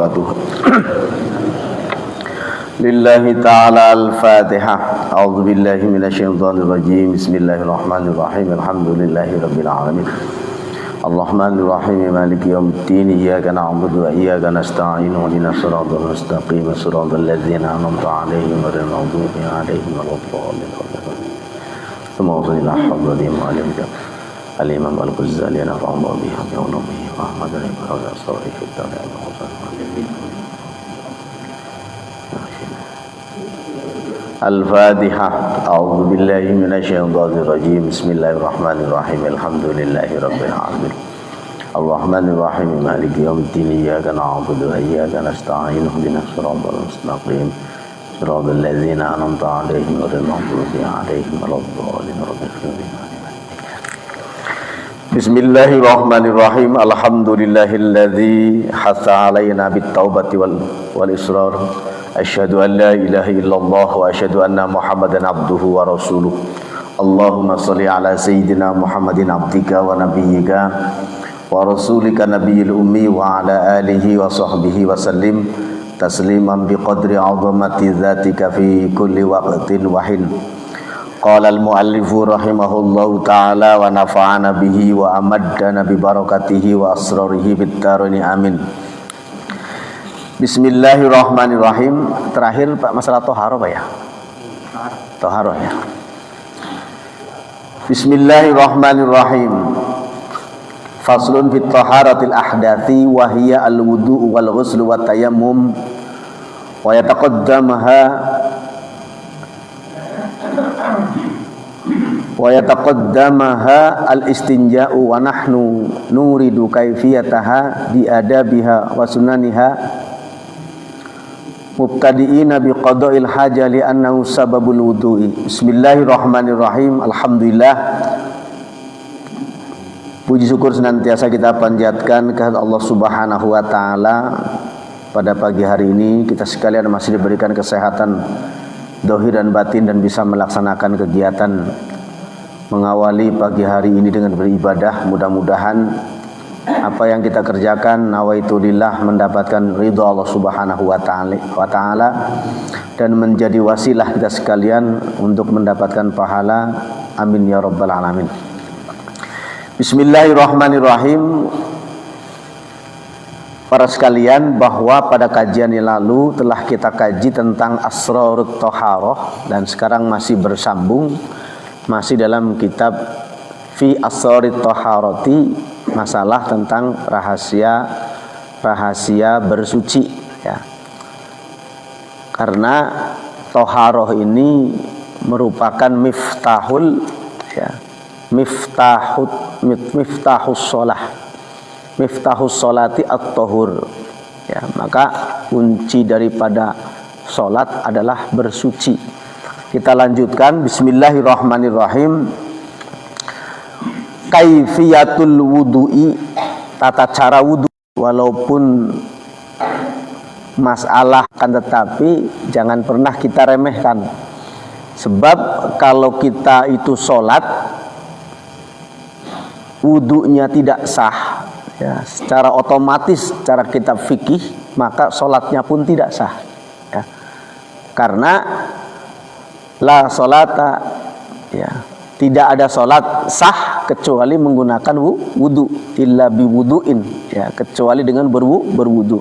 wabarakatuh. Lillahi ta'ala al-Fatihah. A'udzu billahi minasyaitonir rajim. Bismillahirrahmanirrahim. Alhamdulillahi rabbil alamin. Ar-Rahmanir Rahim. Maliki yaumiddin. Iyyaka na'budu wa iyyaka nasta'in. Ihdinas siratal mustaqim. Siratal ladzina an'amta 'alaihim ghairil maghdubi 'alaihim waladdallin. Semoga ila hadratin alim. Al-Imam Al-Ghazali nafa'allahu bihi wa bihi wa Ahmad ibn al-Sawri fi al-Tariq Al-Fatihah. A'udzu billahi minasyaitonir rajim. Bismillahirrahmanirrahim. Alhamdulillahi rabbil alamin. Ar-Rahmanir Rahim. Maliki yaumiddin. Iyyaka na'budu wa iyyaka nasta'in. Ihdinas siratal mustaqim. Siratal ladzina an'amta 'alaihim ghairil maghdubi 'alaihim waladdallin. Bismillahirrahmanirrahim. Alhamdulillahilladzi hatha 'alaina bit-taubati wal israr. Asyhadu an la ilaha illallah wa asyhadu anna Muhammadan abduhu wa rasuluh. Allahumma shalli ala sayyidina Muhammadin abdika wa nabiyyika wa rasulika nabiyil ummi wa ala alihi wa sahbihi wa sallim tasliman biqadri 'azamati dzatika fi kulli waqtin wa hin. Qala al-muallifu rahimahullahu ta'ala wa nafa'ana bihi wa amaddana bi barakatihi wa asrarihi bid-darain amin. Bismillahirrahmanirrahim. Terakhir Pak masalah toharoh Pak ya? Toharoh ya. Bismillahirrahmanirrahim. Faslun fit taharatil ahdathi wa hiya al-wudu' wal ghusl wa tayammum wa yataqaddamaha al-istinja'u wa nahnu nuridu kaifiyataha bi adabiha wa sunaniha mubtadi'ina bi qada'il haja li annahu sababul wudu'i. Bismillahirrahmanirrahim. Alhamdulillah. Puji syukur senantiasa kita panjatkan kepada Allah Subhanahu wa taala. Pada pagi hari ini kita sekalian masih diberikan kesehatan zahir dan batin dan bisa melaksanakan kegiatan mengawali pagi hari ini dengan beribadah. Mudah-mudahan apa yang kita kerjakan nawaitulillah mendapatkan ridha Allah Subhanahu wa taala dan menjadi wasilah kita sekalian untuk mendapatkan pahala. Amin ya rabbal alamin. Bismillahirrahmanirrahim. Para sekalian, bahwa pada kajian yang lalu telah kita kaji tentang asrarut thaharah dan sekarang masih bersambung, masih dalam kitab fi asrarit thaharati, masalah tentang rahasia bersuci ya. Karena thaharah ini merupakan miftahul ya, miftahus shalah. Miftahus sholati at-tahur ya, maka kunci daripada sholat adalah bersuci. Kita lanjutkan. Bismillahirrahmanirrahim. Kaifiyatul wudu'i, tata cara wudu. Walaupun masalah kan, tetapi jangan pernah kita remehkan. Sebab kalau kita itu sholat wudunya tidak sah ya, secara otomatis secara kitab fikih maka sholatnya pun tidak sah ya. Karena la sholata ya, tidak ada sholat sah kecuali menggunakan wudu, illa biwuduin ya, kecuali dengan berwudu.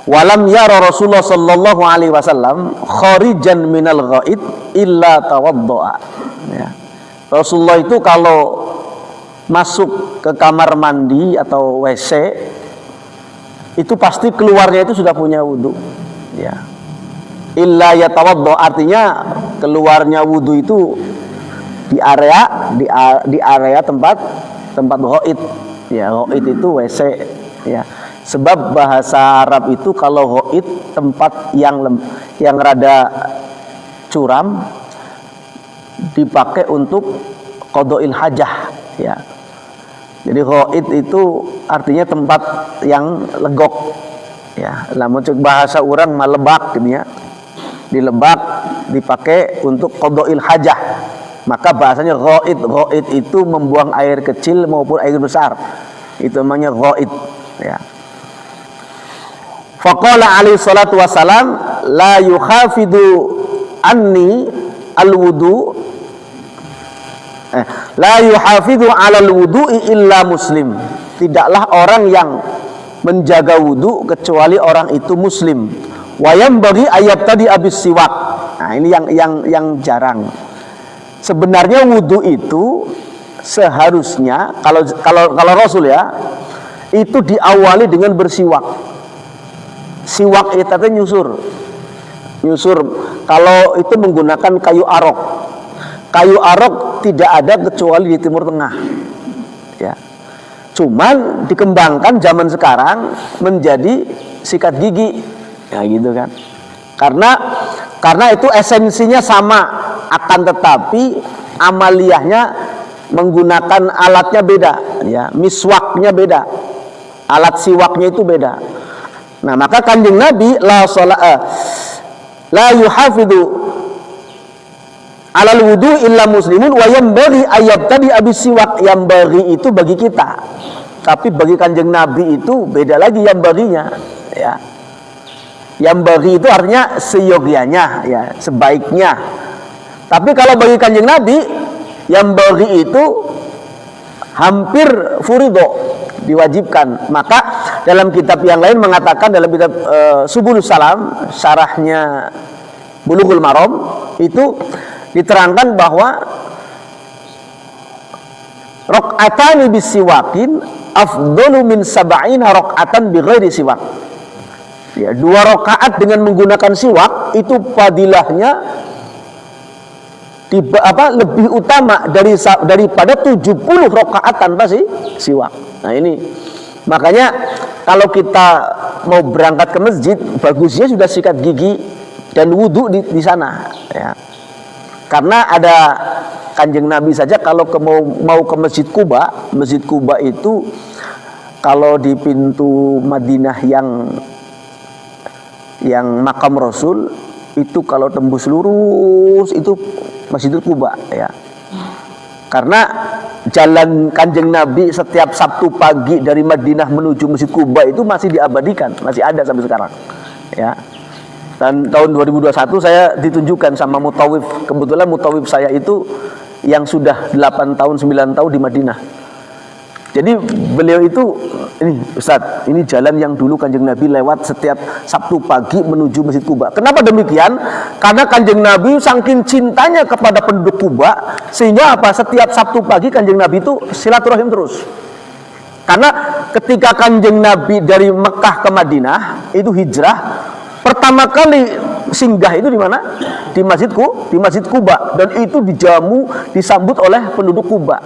Walam yara Rasulullah sallallahu alaihi wasallam kharijan minal ghaid illa tawaddoa ya. Rasulullah itu kalau masuk ke kamar mandi atau WC itu pasti keluarnya itu sudah punya wudu ya. Illa yatawaddo, artinya keluarnya wudu itu di area tempat ghaid ya. Ghaid itu WC ya. Sebab bahasa Arab itu kalau ghaid tempat yang rada curam dipakai untuk qada'il hajah ya. Jadi ghaid itu artinya tempat yang legok ya. Lamun cek bahasa orang mah lebak gitu ya. Di lebak dipakai untuk qada'il hajah. Maka bahasanya ghaid. Ghaid itu membuang air kecil maupun air besar. Itu namanya ghaid ya. Faqala alaihi salatu wassalam, la yukhafidu anni al-wudu, la yuhafidu 'alal wudu'i illa muslim. Tidaklah orang yang menjaga wudu kecuali orang itu muslim. Wa yanbaghi ayat tadi abis siwak. Nah, ini yang jarang. Sebenarnya wudu itu seharusnya kalau Rasul ya, itu diawali dengan bersiwak. Siwak itu nyusur. Kalau itu menggunakan kayu arok. Kayu arok tidak ada kecuali di Timur Tengah. Ya. Cuman dikembangkan zaman sekarang menjadi sikat gigi. Ya gitu kan. Karena itu esensinya sama, akan tetapi amaliyahnya menggunakan alatnya beda, ya. Miswaknya beda. Alat siwaknya itu beda. Nah, maka Kanjeng Nabi la yuhafidu 'alal wudu illa muslimun wa yanbaghi ayyabtadi abis siwak. Yanbaghi itu bagi kita, tapi bagi Kanjeng Nabi itu beda lagi yanbaghinya, ya. Yanbaghi itu artinya seyogyanya, ya, sebaiknya. Tapi kalau bagi Kanjeng Nabi, yanbaghi itu hampir furido, diwajibkan. Maka dalam kitab yang lain mengatakan, dalam kitab Subulus Salam, syarahnya Bulughul Maram, itu diterangkan bahwa raq'atani bisiwakin afdalu min sab'ina raq'atan bighairi siwak. Ya, 2 rakaat dengan menggunakan siwak itu fadilahnya lebih utama daripada 70 rakaat tanpa siwak. Nah, ini makanya kalau kita mau berangkat ke masjid, bagusnya sudah sikat gigi dan wudhu di sana, ya. Karena ada Kanjeng Nabi saja kalau mau ke Masjid Quba itu kalau di pintu Madinah yang makam Rasul itu, kalau tembus lurus itu Masjidil Quba, ya. Karena jalan Kanjeng Nabi setiap Sabtu pagi dari Madinah menuju Masjid Quba itu masih diabadikan, masih ada sampai sekarang, ya. Dan tahun 2021 saya ditunjukkan sama mutawif. Kebetulan mutawif saya itu yang sudah 8 tahun 9 tahun di Madinah. Jadi beliau itu, ini Ustadz, ini jalan yang dulu Kanjeng Nabi lewat setiap Sabtu pagi menuju Masjid Quba. Kenapa demikian? Karena Kanjeng Nabi saking cintanya kepada penduduk Quba, sehingga apa? Setiap Sabtu pagi Kanjeng Nabi itu silaturahim terus. Karena ketika Kanjeng Nabi dari Mekah ke Madinah itu hijrah, pertama kali singgah itu di mana? Di Masjid Quba, dan itu disambut oleh penduduk Quba.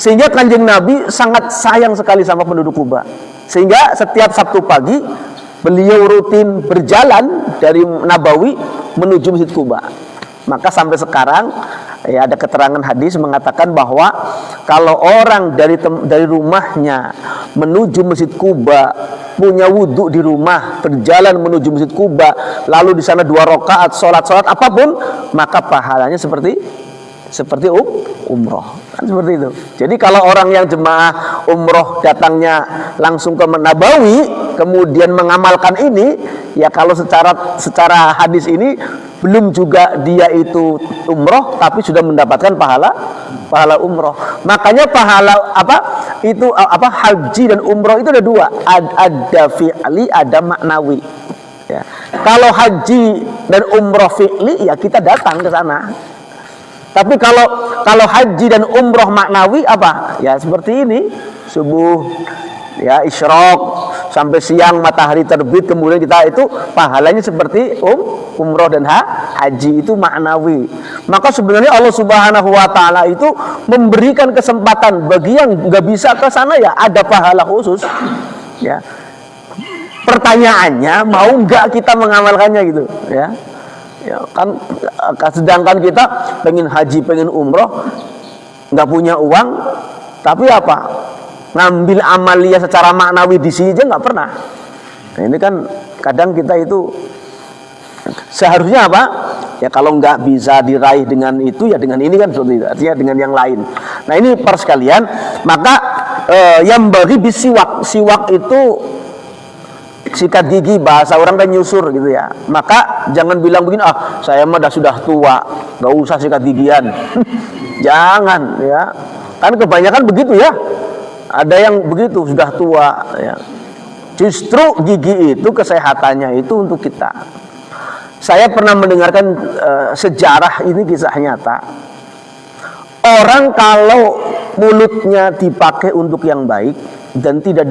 Sehingga Kanjeng Nabi sangat sayang sekali sama penduduk Quba. Sehingga setiap Sabtu pagi beliau rutin berjalan dari Nabawi menuju Masjid Quba. Maka sampai sekarang ya ada keterangan hadis mengatakan bahwa kalau orang dari rumahnya menuju Masjid Quba, punya wudhu di rumah, berjalan menuju Masjid Quba, lalu di sana 2 rakaat sholat apapun, maka pahalanya seperti umroh, kan seperti itu. Jadi kalau orang yang jemaah umroh datangnya langsung ke Nabawi, kemudian mengamalkan ini, ya kalau secara hadis ini belum juga dia itu umroh, tapi sudah mendapatkan pahala umroh. Makanya pahala haji dan umroh itu ada 2, ada fi'li, ada maknawi. Ya. Kalau haji dan umroh fi'li, ya kita datang ke sana. Tapi kalau haji dan umroh maknawi apa? Ya seperti ini, subuh, ya isyraq sampai siang matahari terbit, kemudian kita itu pahalanya seperti umroh dan haji, itu maknawi. Maka sebenarnya Allah Subhanahu wa taala itu memberikan kesempatan bagi yang nggak bisa ke sana, ya ada pahala khusus. Ya. Pertanyaannya, mau nggak kita mengamalkannya gitu, ya. Ya kan, sedangkan kita pengen haji, pengen umroh, nggak punya uang, tapi apa? Ngambil amalia secara maknawi di sini aja nggak pernah. Nah, ini kan kadang kita itu seharusnya apa? Ya kalau nggak bisa diraih dengan itu, ya dengan ini kan seperti itu. Artinya dengan yang lain. Nah ini para sekalian, maka yang bagi bisiwak, siwak itu sikat gigi, bahasa orang kan nyusur gitu ya. Maka jangan bilang begini, saya mah sudah tua, gak usah sikat gigian. Jangan ya, kan kebanyakan begitu ya. Ada yang begitu sudah tua ya. Justru gigi itu kesehatannya itu untuk kita. Saya pernah mendengarkan sejarah, ini kisah nyata. Orang kalau mulutnya dipakai untuk yang baik dan tidak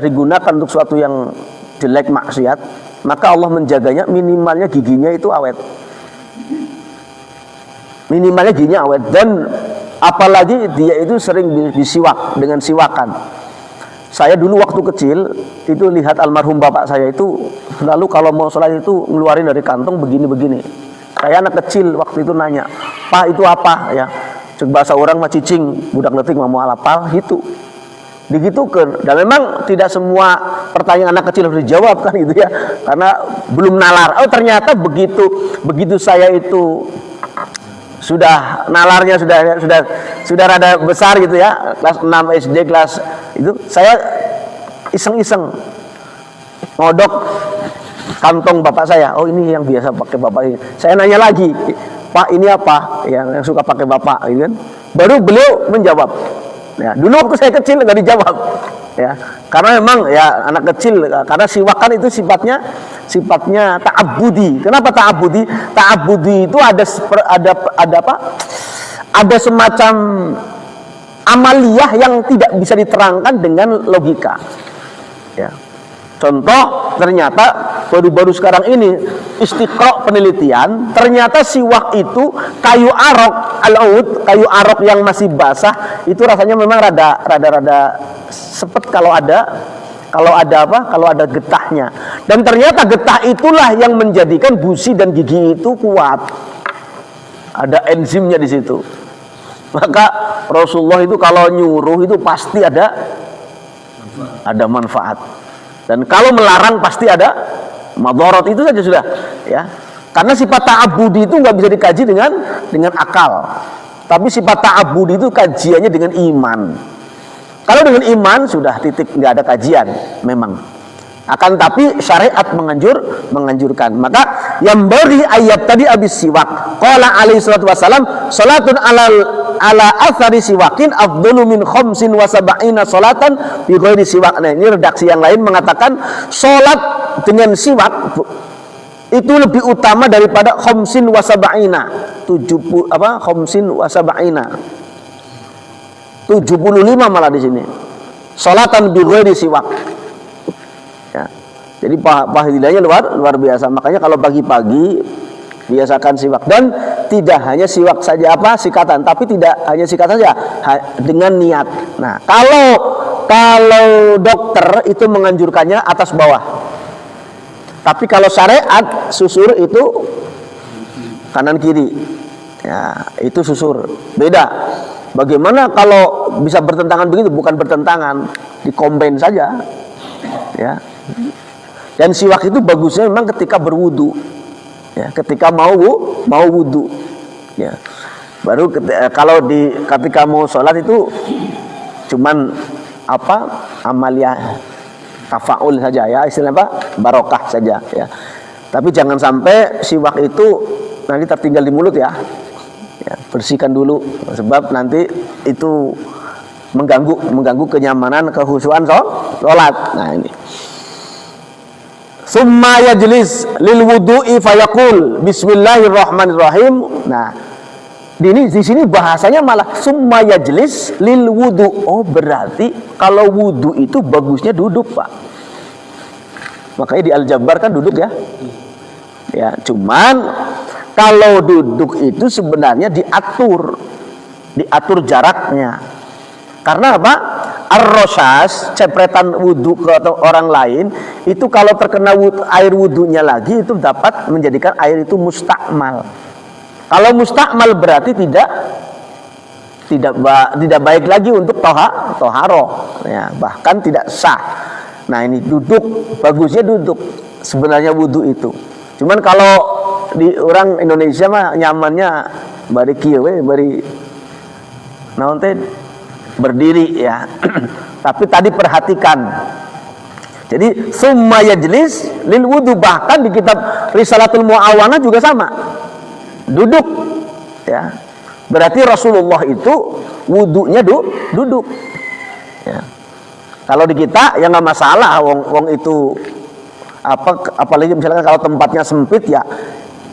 digunakan untuk sesuatu yang jelek, maksiat, maka Allah menjaganya, minimalnya giginya itu awet. Minimalnya giginya awet. Dan apalagi dia itu sering disiwak dengan siwakan. Saya dulu waktu kecil itu lihat almarhum bapak saya itu lalu kalau mau sholat itu ngeluarin dari kantong begini-begini. Saya anak kecil waktu itu nanya, "Pak, itu apa?" Ya, cek bahasa orang mah cicing, budak letik mau alapal gitu. Digitukan. Dan memang tidak semua pertanyaan anak kecil harus dijawab kan gitu ya, karena belum nalar. Oh, ternyata begitu saya itu sudah nalarnya sudah rada besar gitu ya, kelas 6 SD, kelas itu saya iseng-iseng ngodok kantong bapak saya. Oh, ini yang biasa pakai bapak ini. Saya nanya lagi, "Pak, ini apa yang suka pakai bapak?" Gitu kan. Baru beliau menjawab. Ya, dulu waktu saya kecil nggak dijawab. Ya, karena memang ya anak kecil, karena siwakan itu sifatnya ta'abbudi. Kenapa ta'abbudi? Ta'abbudi itu ada apa? Ada semacam amaliyah yang tidak bisa diterangkan dengan logika. Ya. Contoh, ternyata baru-baru sekarang ini istiqra' penelitian, ternyata siwak itu kayu arok al-ud, kayu arok yang masih basah itu rasanya memang rada sepet kalau ada getahnya. Dan ternyata getah itulah yang menjadikan gusi dan gigi itu kuat. Ada enzimnya di situ. Maka Rasulullah itu kalau nyuruh itu pasti ada manfaat. Dan kalau melarang pasti ada madharat, itu saja sudah ya. Karena sifat ta'abbudi itu nggak bisa dikaji dengan akal. Tapi sifat ta'abbudi itu kajiannya dengan iman. Kalau dengan iman sudah titik, nggak ada kajian memang. Akan tapi syariat menganjurkan. Maka yang beri ayat tadi abis siwak. Qala alaihi salatu wasalam, salatun ala athari siwakin afdalu min khamsin wa sab'ina salatan bi ghairi siwak. Nah, ini redaksi yang lain mengatakan salat dengan siwak itu lebih utama daripada khamsin wa sab'ina. 75 malah di sini. Salatan bi ghairi siwak. Ya. Jadi pahalanya luar biasa. Makanya kalau pagi-pagi biasakan siwak, dan tidak hanya siwak saja sikatan, tapi tidak hanya sikatan saja dengan niat. Nah, kalau dokter itu menganjurkannya atas bawah. Tapi kalau syariat susur itu kanan kiri. Ya, itu susur. Beda. Bagaimana kalau bisa bertentangan begitu? Bukan bertentangan, dikombin saja. Ya. Dan siwak itu bagusnya memang ketika berwudu. Ya, ketika mau wudu. Ya. Baru ketika mau sholat itu cuman amaliyah tafaul saja ya, istilahnya barokah saja ya. Tapi jangan sampai siwak itu nanti tertinggal di mulut ya. Ya, bersihkan dulu sebab nanti itu mengganggu kenyamanan, kehusuan sholat. Nah, ini. Summa yajlis lil wudu'i fayaqul bismillahirrahmanirrahim. Nah, di sini bahasanya malah summa yajlis lil wudu'. Oh, berarti kalau wudu itu bagusnya duduk, Pak. Makanya di Al-Jabbar kan duduk ya. Ya, cuman kalau duduk itu sebenarnya diatur jaraknya. Karena apa? Ar-rosyas, cepretan wudhu ke orang lain, itu kalau terkena air wudhunya lagi, itu dapat menjadikan air itu mustakmal. Kalau mustakmal berarti tidak baik lagi untuk toharoh, ya, bahkan tidak sah. Nah, ini duduk, bagusnya duduk sebenarnya wudhu itu. Cuman kalau di orang Indonesia mah nyamannya bari kieu we, bari naon teh berdiri ya. Tapi tadi perhatikan Jadi summa yajlis lil wudu, bahkan di kitab Risalatul Muawana juga sama. Duduk ya. Berarti Rasulullah itu wudunya duduk. Ya. Kalau di kita ya nggak masalah, wong itu apalagi misalkan kalau tempatnya sempit ya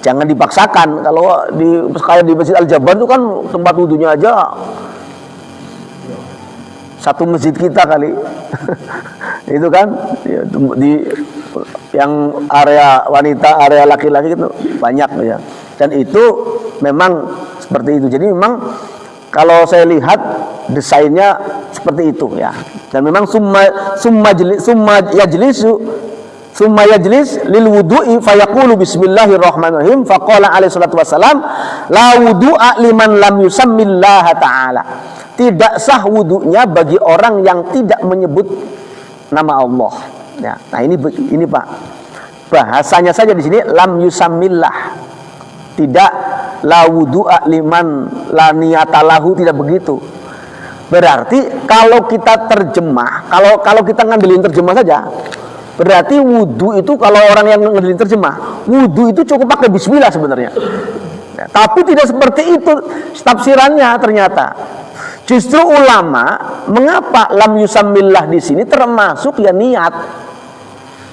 jangan dipaksakan. Kalau kayak di Masjid Al-Jabar itu kan tempat wudunya aja satu masjid kita kali. Itu kan ya, di yang area wanita, area laki-laki itu banyak ya. Dan itu memang seperti itu. Jadi memang kalau saya lihat desainnya seperti itu ya. Dan memang summa yajlis lil wudu'i fayaqulu bismillahirrahmanirrahim faqala alaihi salatu wassalam la wudu'a liman lam yusammillaha ta'ala. Tidak sah wudunya bagi orang yang tidak menyebut nama Allah. Ya. Nah ini Pak, bahasanya saja di sini lam yusammillah. Tidak la wudu'a liman la niyatalahu, tidak begitu. Berarti kalau kita terjemah, kalau kita ngandelin terjemah saja, berarti wudu itu kalau orang yang ngandelin terjemah, wudu itu cukup pakai bismillah sebenarnya. Ya, tapi tidak seperti itu tafsirannya ternyata. Justru ulama mengapa lam yusammillah di sini termasuk ya niat.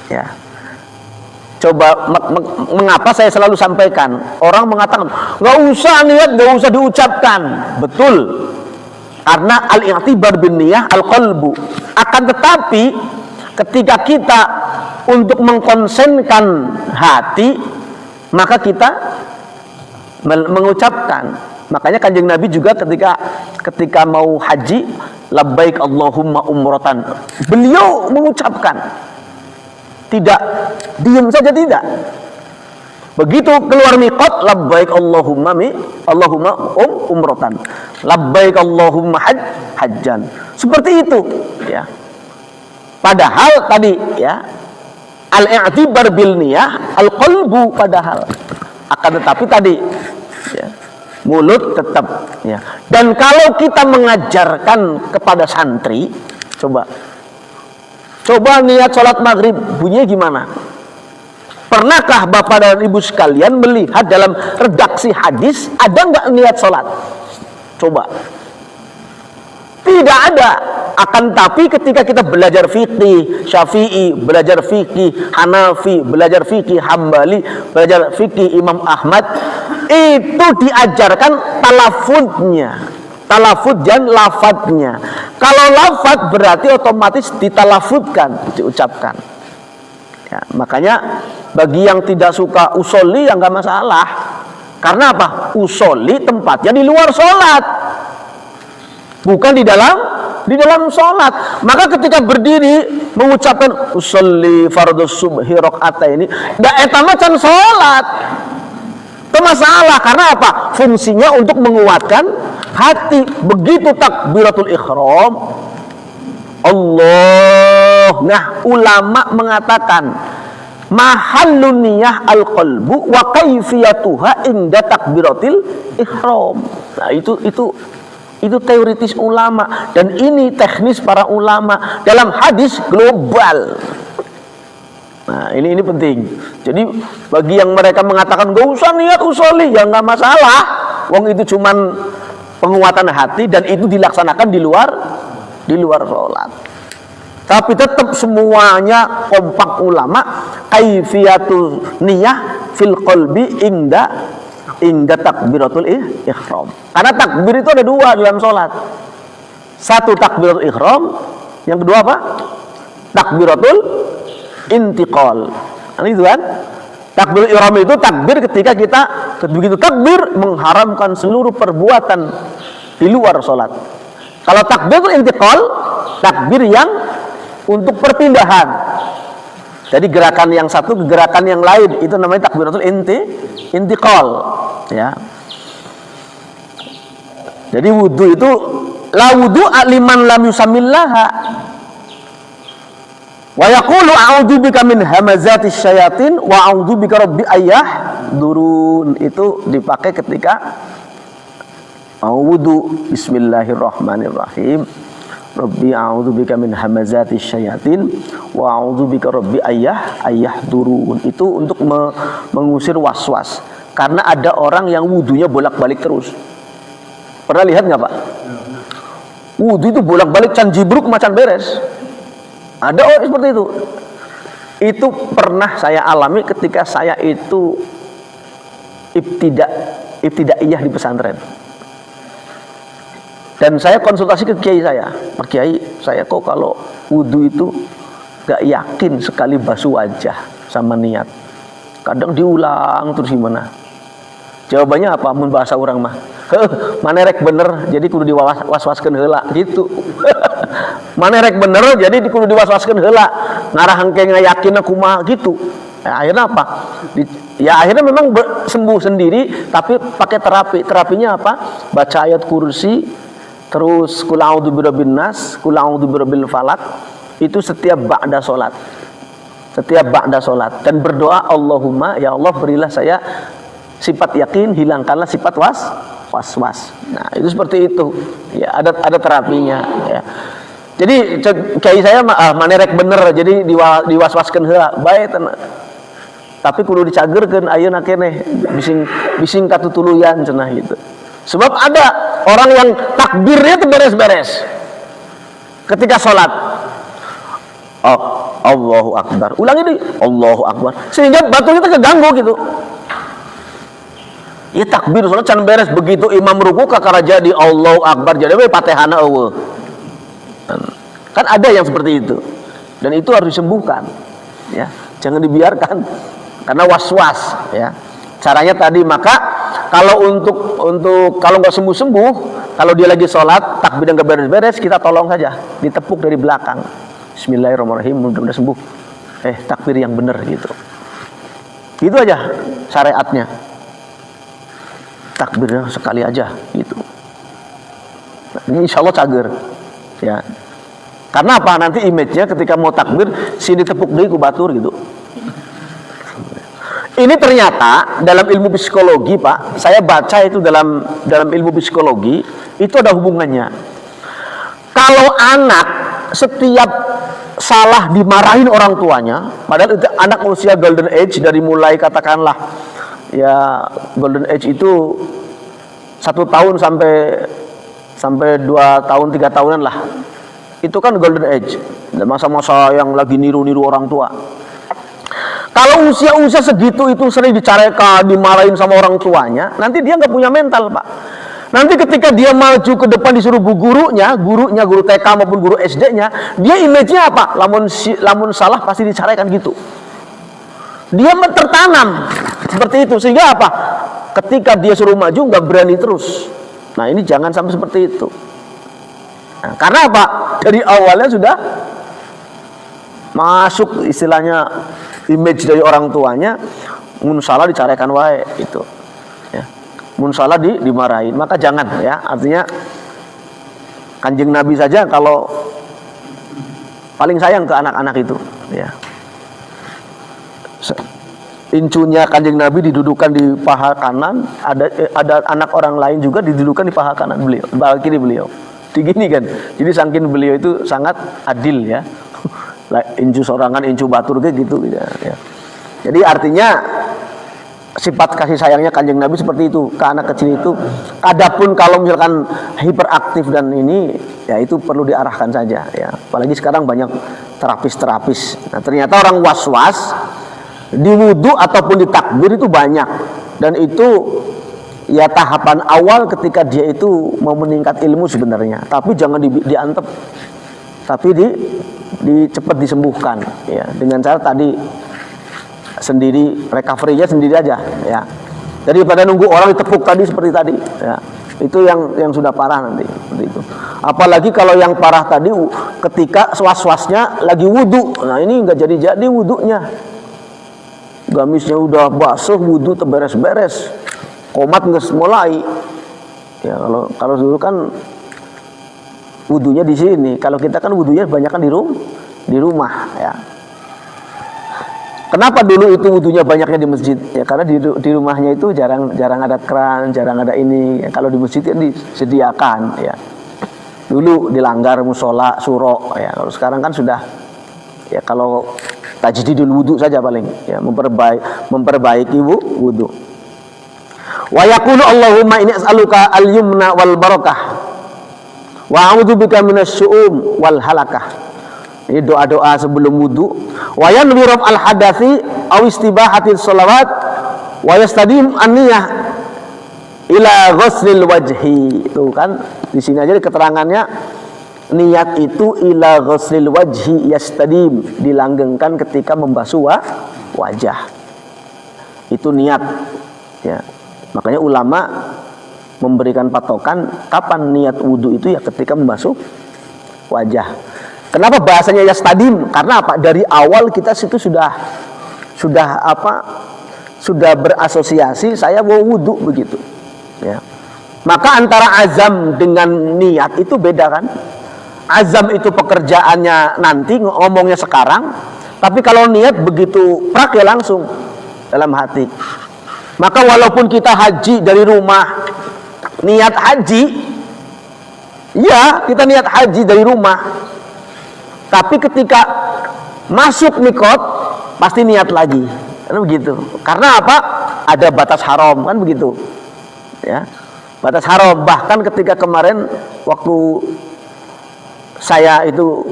Ya. Coba mengapa saya selalu sampaikan, orang mengatakan nggak usah niat, nggak usah diucapkan. Betul, karena al-i'tibar bin niyah al-qalbu. Akan tetapi ketika kita untuk mengkonsenkan hati, maka kita mengucapkan. Makanya Kanjeng Nabi juga ketika mau haji, labbaik Allahumma umratan, beliau mengucapkan, tidak diam saja, tidak. Begitu keluar miqat, labbaik Allahumma umratan, labbaik Allahumma hajjan. Seperti itu ya. Padahal tadi ya, al-i'tibar bil niyah al-qalbu, padahal akan tetapi tadi ya, mulut tetap ya. Dan kalau kita mengajarkan kepada santri, coba niat sholat maghrib bunyinya gimana? Pernahkah Bapak dan Ibu sekalian melihat dalam redaksi hadis ada nggak niat sholat? Coba. Tidak ada. Akan tapi ketika kita belajar fikih Syafi'i, belajar fikih Hanafi, belajar fikih Hambali, belajar fikih Imam Ahmad, itu diajarkan talafud dan lafadznya. Kalau lafadz berarti otomatis ditalafudkan, diucapkan ya. Makanya bagi yang tidak suka usolli ya nggak masalah. Karena apa? Usolli tempatnya di luar sholat, bukan di dalam sholat. Maka ketika berdiri mengucapkan usolli fardhu subhi rakaataini, da eta macan sholat. Itu masalah, karena apa? Fungsinya untuk menguatkan hati. Begitu takbiratul ihram, Allah. Nah, ulama mengatakan mahallun niyah al-qalbu wa kaifiyatuha inda takbiratil ihram. Nah, itu teoritis ulama, dan ini teknis para ulama dalam hadis global. Nah, ini penting. Jadi bagi yang mereka mengatakan gak usah niat usolli, ya nggak masalah. Wong itu cuman penguatan hati dan itu dilaksanakan di luar sholat. Tapi tetap semuanya kompak ulama, kaifiyatul niyah fil qalbi inda takbiratul ihram. Karena takbir itu ada dua dalam sholat. Satu takbiratul ihram, yang kedua apa? Takbiratul intiqal. Nah, itu kan takbir ihram itu takbir ketika kita begitu takbir mengharamkan seluruh perbuatan di luar sholat. Kalau takbir intiqal, takbir yang untuk perpindahan. Jadi gerakan yang satu ke gerakan yang lain, itu namanya takbiratul intiqal ya. Jadi wudu itu la wudu'a liman lam yusammillaha wa yaqulu a'udzubika min hamazatis syayatin wa a'udzubika rabbi durun. Itu dipakai ketika mau wudu. Bismillahirrahmanirrahim. Rabbi a'udzubika min hamazatis syayatin wa a'udzubika rabbi durun. Itu untuk mengusir was-was. Karena ada orang yang wudunya bolak-balik terus. Pernah lihat nggak Pak? Wudu itu bolak-balik can jibruk macan beres. Ada orang seperti itu. Itu pernah saya alami ketika saya itu ibtidaiyah di pesantren. Dan saya konsultasi ke kiai saya, Pak Kiai, saya kok kalau wudu itu gak yakin sekali basuh wajah sama niat. Kadang diulang terus gimana? Jawabannya apa? Mun bahasa orang mah, manerek bener, jadi kudu diwas-waskeun heula gitu. Manerek bener, jadi kudu diwas-waskeun heula. Ngarah hangke ngayakin kumaha gitu. Akhirnya apa? Akhirnya memang sembuh sendiri, tapi pakai terapi. Terapinya apa? Baca ayat kursi. Terus qul a'udzu birabbin nas, qul a'udzu birabbil falaq, itu setiap ba'da salat. Setiap ba'da salat dan berdoa, Allahumma ya Allah berilah saya sifat yakin, hilangkanlah sifat was-was. Nah, itu seperti itu. Ya, ada terapinya ya. Jadi kiai saya manerek bener, jadi diwas-waskeun heula bae tenang. Tapi kudu dicagerkeun ayeuna keneh bising katutuluyan cenah gitu. Sebab ada orang yang takbirnya itu beres-beres ketika sholat. Oh, Allahu Akbar. Ulangi deh, Allahu Akbar. Sehingga batunya itu keganggu gitu. Ya takbir sholat can beres, begitu imam ruku kakara jadi Allahu Akbar jadi we Fatihana eueuh. Kan ada yang seperti itu. Dan itu harus disembuhkan. Ya, jangan dibiarkan karena was-was ya. Caranya tadi, maka kalau untuk kalau nggak sembuh, kalau dia lagi sholat takbir nggak beres-beres, kita tolong saja, ditepuk dari belakang. Bismillahirrahmanirrahim, mudah-mudahan sembuh. Takbir yang benar gitu. Itu aja syariatnya. Takbirnya sekali aja gitu. Nah, ini insya Allah cager. Ya. Karena apa? Nanti image-nya ketika mau takbir, sini tepuk deui ku batur gitu. Ini ternyata dalam ilmu psikologi Pak, saya baca itu dalam ilmu psikologi itu ada hubungannya. Kalau anak setiap salah dimarahin orang tuanya, padahal itu anak usia golden age, dari mulai katakanlah ya golden age itu 1 tahun sampai 2 tahun 3 tahunan lah, itu kan golden age, masa-masa yang lagi niru-niru orang tua. Kalau usia-usia segitu itu sering dicarekan, dimarahin sama orang tuanya, nanti dia nggak punya mental Pak. Nanti ketika dia maju ke depan disuruh guru TK maupun guru SD-nya, dia image-nya apa? Lamun salah pasti dicarekan gitu. Dia tertanam seperti itu, sehingga apa? Ketika dia suruh maju nggak berani terus. Nah ini jangan sampai seperti itu. Nah, karena apa? Dari awalnya sudah masuk istilahnya image dari orang tuanya, mun salah dicarekan wae gitu ya. Mun salah dimarahin, maka jangan ya. Artinya Kanjeng Nabi saja kalau paling sayang ke anak-anak itu ya. Incunya Kanjeng Nabi didudukan di paha kanan, ada anak orang lain juga didudukan di paha kanan beliau, paha kiri beliau. Digini kan. Jadi saking beliau itu sangat adil ya. Incu sorangan, incu batur gitu ya. Jadi artinya sifat kasih sayangnya Kanjeng Nabi seperti itu ke anak kecil itu. Adapun kalau misalkan hiperaktif dan ini ya itu perlu diarahkan saja ya. Apalagi sekarang banyak terapis. Nah, ternyata orang was-was di wudu ataupun di takbir itu banyak, dan itu ya tahapan awal ketika dia itu mau meningkat ilmu sebenarnya. Tapi jangan diantep, tapi cepat disembuhkan ya, dengan cara tadi sendiri, recovery-nya sendiri aja ya, daripada nunggu orang ditepuk tadi seperti tadi ya. Itu yang sudah parah nanti seperti itu. Apalagi kalau yang parah tadi ketika was-wasnya lagi wudu. Nah ini nggak jadi wudunya, gamisnya udah basuh, wudu terberes-beres, komat nggak mulai ya. Kalau dulu kan wudunya di sini, kalau kita kan wudunya banyak kan di rumah ya. Kenapa dulu itu wudunya banyaknya di masjid ya? Karena di rumahnya itu jarang ada keran, jarang ada ini ya. Kalau di masjid itu disediakan ya. Dulu dilanggar musola, suro ya. Kalau sekarang kan sudah ya, kalau tajdidul wudu saja paling ya, memperbaiki wudu. Wa yaqulu Allahumma inni as'aluka al-yumna wal barakah wa a'udzubika minasyu'um wal halakah. Ini doa-doa sebelum wudu. Wa yanwi raf al-hadathi aw istibahatis shalawat wa yastadim an-niyah ila ghuslil wajhi. Tuh kan di sini aja keterangannya, niat itu ila ghuslil wajhi yastadim, dilanggengkan ketika membasuh wajah. Itu niat ya. Makanya ulama memberikan patokan kapan niat wudu itu ya ketika membasuh wajah. Kenapa bahasanya yastadim? Karena apa? Dari awal kita situ sudah berasosiasi saya mau wudu begitu. Ya. Maka antara azam dengan niat itu beda kan? Azam itu pekerjaannya nanti, ngomongnya sekarang. Tapi kalau niat begitu prak ya langsung dalam hati. Maka walaupun kita haji dari rumah, niat haji, ya kita niat haji dari rumah, tapi ketika masuk mikot pasti niat lagi, kan begitu. Karena apa? Ada batas haram, kan begitu. Ya, batas haram. Bahkan ketika kemarin waktu saya itu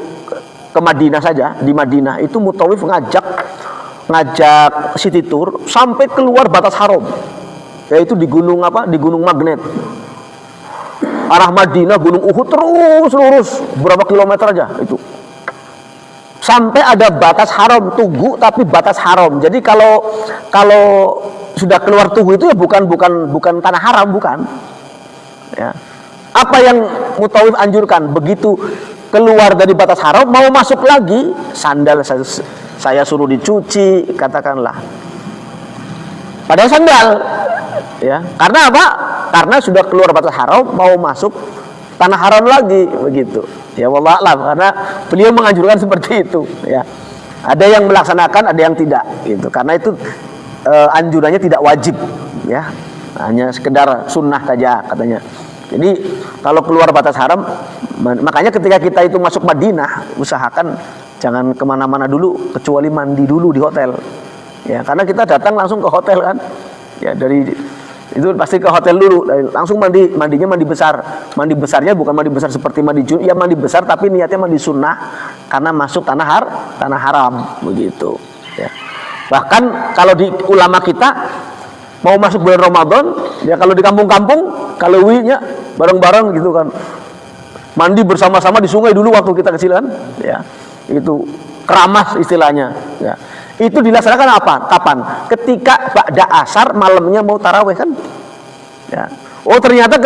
ke Madinah saja, di Madinah itu mutawif ngajak city tour sampai keluar batas haram, yaitu di gunung apa? Di Gunung Magnet. Arah Madinah, Gunung Uhud terus lurus berapa kilometer aja itu. Sampai ada batas haram, Tugu tapi batas haram. Jadi kalau sudah keluar Tugu itu ya bukan tanah haram, bukan. Ya. Apa yang mutawif anjurkan? Begitu keluar dari batas haram mau masuk lagi, sandal saya suruh dicuci, katakanlah. Padahal sandal, ya. Karena apa? Karena sudah keluar batas haram, mau masuk tanah haram lagi, begitu. Ya wallah alam, karena beliau menganjurkan seperti itu. Ya. Ada yang melaksanakan, ada yang tidak, gitu. Karena itu anjurannya tidak wajib, ya. Hanya sekedar sunnah saja katanya. Jadi kalau keluar batas haram, makanya ketika kita itu masuk Madinah, usahakan jangan kemana-mana dulu, kecuali mandi dulu di hotel. Ya, karena kita datang langsung ke hotel kan. Ya, dari itu pasti ke hotel dulu, langsung mandinya mandi besar. Mandi besarnya bukan mandi besar seperti mandi junub, ya mandi besar tapi niatnya mandi sunnah karena masuk tanah haram begitu. Ya. Bahkan kalau di ulama kita mau masuk bulan Ramadan, ya kalau di kampung-kampung kalau nya bareng-bareng gitu kan. Mandi bersama-sama di sungai dulu waktu kita kecil kan. Ya. Itu keramas istilahnya ya. Itu dilaksanakan apa? Kapan? Ketika ba'da asar malamnya mau tarawih kan ya. Oh ternyata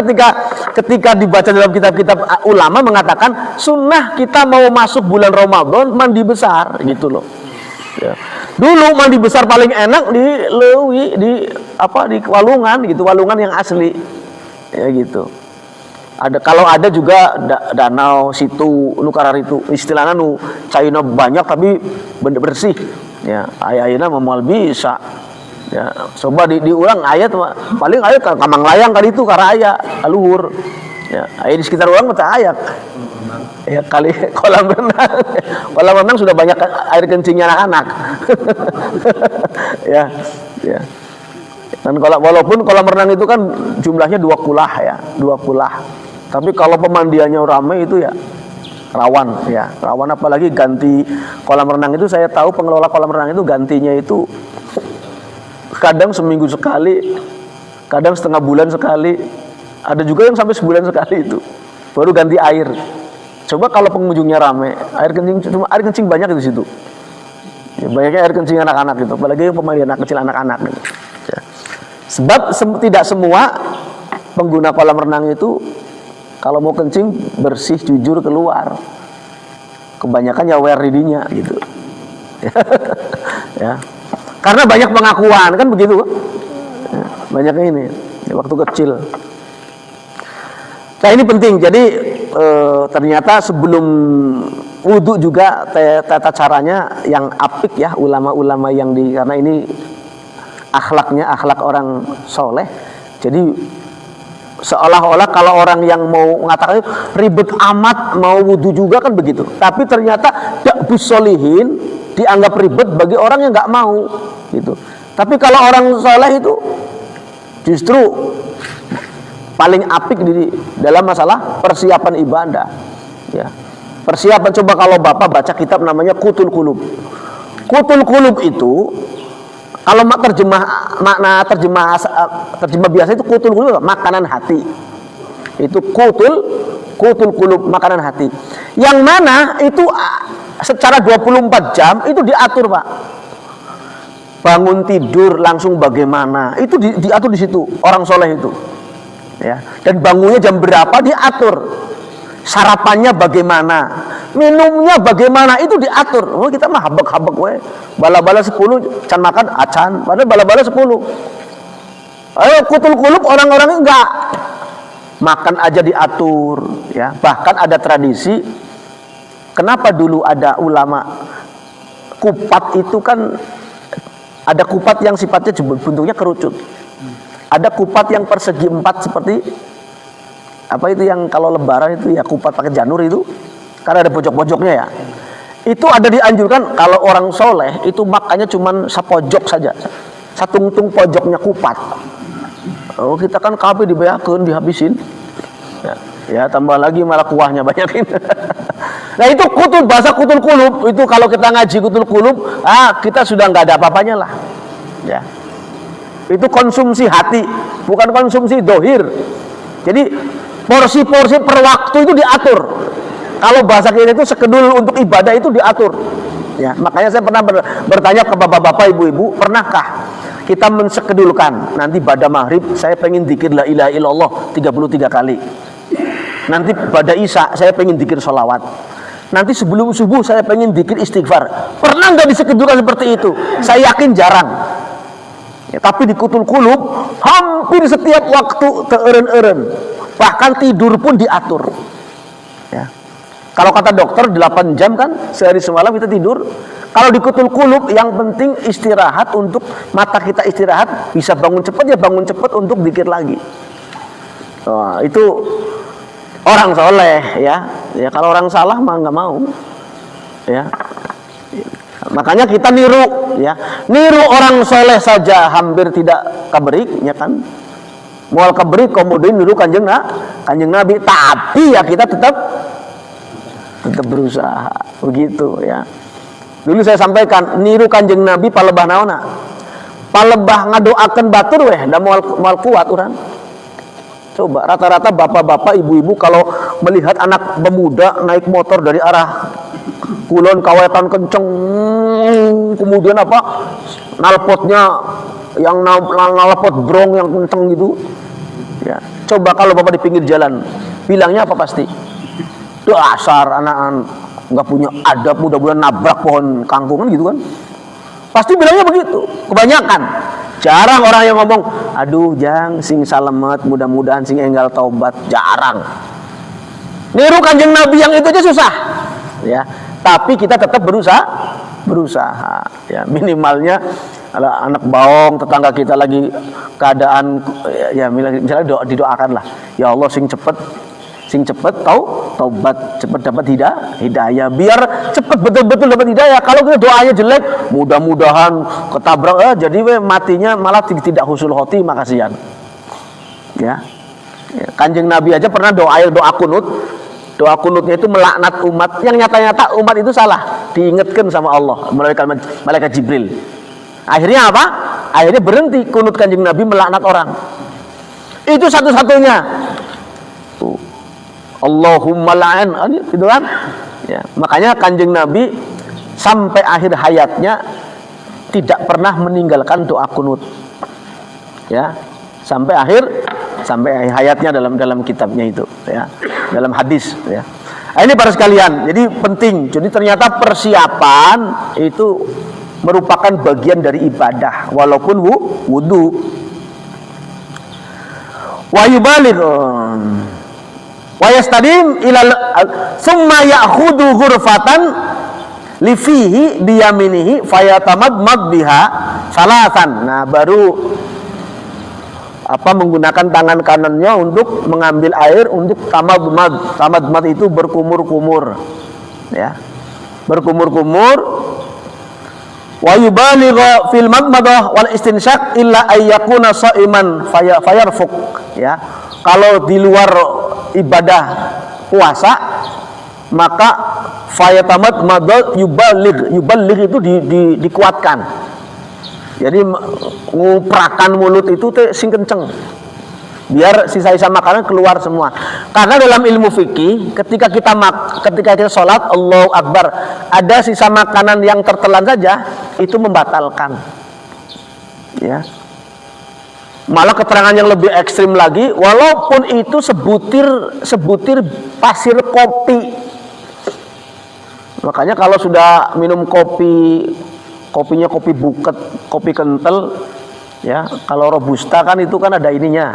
ketika dibaca dalam kitab-kitab ulama mengatakan sunnah kita mau masuk bulan Ramadan mandi besar gitu loh ya. Dulu mandi besar paling enak di Lewi, di Walungan gitu, Walungan yang asli ya gitu. Kalau ada juga danau situ nukarar itu istilahnya cairnya banyak tapi bener bersih ya. Ayahnya memual bisa ya. Coba diulang ayat paling ayat kamang layang kali itu karena ayat luhur ya. Ayat di sekitar orang mata ayat ya, kali kolam renang sudah banyak air kencingnya anak-anak ya. Dan walaupun kolam renang itu kan jumlahnya 2 kulah ya, 2 kulah. Tapi kalau pemandiannya ramai itu ya rawan ya, rawan apalagi ganti kolam renang itu saya tahu pengelola kolam renang itu gantinya itu kadang seminggu sekali, kadang setengah bulan sekali, ada juga yang sampai sebulan sekali itu baru ganti air. Coba kalau pengunjungnya ramai, air kencing banyak di situ. Ya, banyaknya air kencing anak-anak gitu, apalagi pemandian anak kecil anak-anak gitu. Ya. Sebab tidak semua pengguna kolam renang itu kalau mau kencing bersih jujur keluar, kebanyakan nyawer didinya gitu ya. Karena banyak pengakuan kan begitu ya, banyaknya ini ya, waktu kecil. Nah ini penting. Jadi ternyata sebelum wudu juga tata caranya yang apik ya ulama-ulama yang karena ini akhlaknya akhlak orang soleh. Jadi seolah-olah kalau orang yang mau mengatakan ribet amat mau wudhu juga kan begitu, tapi ternyata da'bus sholihin dianggap ribet bagi orang yang nggak mau gitu. Tapi kalau orang soleh itu justru paling apik di dalam masalah persiapan ibadah ya. Persiapan, coba kalau Bapak baca kitab namanya Qutul Qulub. Qutul Qulub itu kalau makna terjemah biasa itu Qutul Qulub, makanan hati. Itu Qutul Qulub, makanan hati. Yang mana itu secara 24 jam itu diatur, Pak. Bangun tidur langsung bagaimana, itu diatur di situ orang soleh itu. Ya, dan bangunnya jam berapa diatur. Sarapannya bagaimana, minumnya bagaimana, itu diatur. Oh, kita mah habek-habek we. Bala-bala 10 can makan acan, padahal bala-bala 10. Ayo Qutul Qulub orang-orang enggak. Makan aja diatur ya. Bahkan ada tradisi, kenapa dulu ada ulama kupat itu kan, ada kupat yang sifatnya bentuknya kerucut. Ada kupat yang persegi 4 seperti apa itu yang kalau lebaran itu ya kupat pakai janur itu, karena ada pojok-pojoknya ya. Itu ada dianjurkan kalau orang soleh itu makannya cuman sepojok saja, satungtung pojoknya kupat. Oh, kita kan kabeh dibayarkan dihabisin. Ya tambah lagi malah kuahnya banyakin. Nah itu bahasa Qutul Qulub itu kalau kita ngaji Qutul Qulub, kita sudah nggak ada apa-apanya lah. Ya. Itu konsumsi hati, bukan konsumsi dohir. Jadi porsi-porsi per waktu itu diatur. Kalau bahasa kita itu sekedul untuk ibadah itu diatur. Ya, makanya saya pernah bertanya ke bapak-bapak, ibu-ibu, pernahkah kita mensekedulkan nanti pada maghrib saya pengen zikir la ilaha illallah 33 kali. Nanti pada isya saya pengen zikir sholawat. Nanti sebelum subuh saya pengen zikir istighfar. Pernah nggak disekedulkan seperti itu? Saya yakin jarang. Ya, tapi di Qutul Qulub hampir setiap waktu teeren-eren. Bahkan tidur pun diatur. Ya. Kalau kata dokter 8 jam kan sehari semalam kita tidur. Kalau di Qutul Qulub yang penting istirahat, untuk mata kita istirahat, bisa bangun cepat ya bangun cepat untuk zikir lagi. Itu orang soleh ya. Ya kalau orang salah mah nggak mau. Ya. Makanya kita niru orang soleh saja hampir tidak keberik ya kan. Mual keberik kemudian niru kanjeng Nabi, tapi ya kita tetap berusaha begitu ya. Dulu saya sampaikan niru kanjeng Nabi palebah naona. Palebah ngadoakeun batur weh da moal kuat urang. Coba rata-rata bapak-bapak, ibu-ibu kalau melihat anak pemuda naik motor dari arah kulon kawetan kenceng, kemudian nalpotnya yang nalpot brong yang kenceng gitu ya. Coba kalau bapak di pinggir jalan bilangnya apa? Pasti dasar anak nggak punya adab, mudah-mudahan nabrak pohon kangkungan gitu kan, pasti bilangnya begitu. Kebanyakan jarang orang yang ngomong aduh jang sing salamet, mudah-mudahan sing enggal taubat. Jarang. Niru kanjeng Nabi yang itu aja susah ya. Tapi kita tetap berusaha ya, minimalnya anak baong tetangga kita lagi keadaan ya misalnya didoakan lah, ya Allah sing cepet taubat, cepet dapat hidayah, biar cepet betul-betul dapat hidayah. Kalau kita doanya jelek, mudah-mudahan ketabrak jadi matinya malah tidak husul hoti, makasihan ya. Kanjeng Nabi aja pernah doa kunut. Doa kunutnya itu melaknat umat yang nyata-nyata umat itu salah, diingatkan sama Allah melalui malaikat Jibril. Akhirnya apa? Akhirnya berhenti kunut kanjeng Nabi melaknat orang. Itu satu-satunya. Allahumma la'an, gitu kan? Ya, makanya kanjeng Nabi sampai akhir hayatnya tidak pernah meninggalkan doa kunut. Ya, sampai akhir hayatnya dalam kitabnya itu ya, dalam hadis ya. Ini para sekalian, jadi penting. Jadi ternyata persiapan itu merupakan bagian dari ibadah walaupun wudu. Wa yubaligh wa yastadim ila summa ya'khudhu ghurfatan li fihi bi yaminihi fayatamadmad biha salasan. Nah, baru menggunakan tangan kanannya untuk mengambil air untuk tamadmad. Tamadmad itu berkumur-kumur, ya, berkumur-kumur. Wa yubaligha fil madmadah wal istinsyak illa ayyakuna shaiman fayarfuq, ya. Kalau di luar ibadah puasa maka fayatamadmad yubaligh itu dikuatkan. Jadi nguprakan mulut itu sing kenceng biar sisa-sisa makanan keluar semua. Karena dalam ilmu fikih ketika kita sholat Allahu Akbar ada sisa makanan yang tertelan saja itu membatalkan, ya. Malah keterangan yang lebih ekstrim lagi, walaupun itu sebutir pasir kopi. Makanya kalau sudah minum kopinya kopi buket, kopi kental, ya. Kalau robusta kan itu kan ada ininya.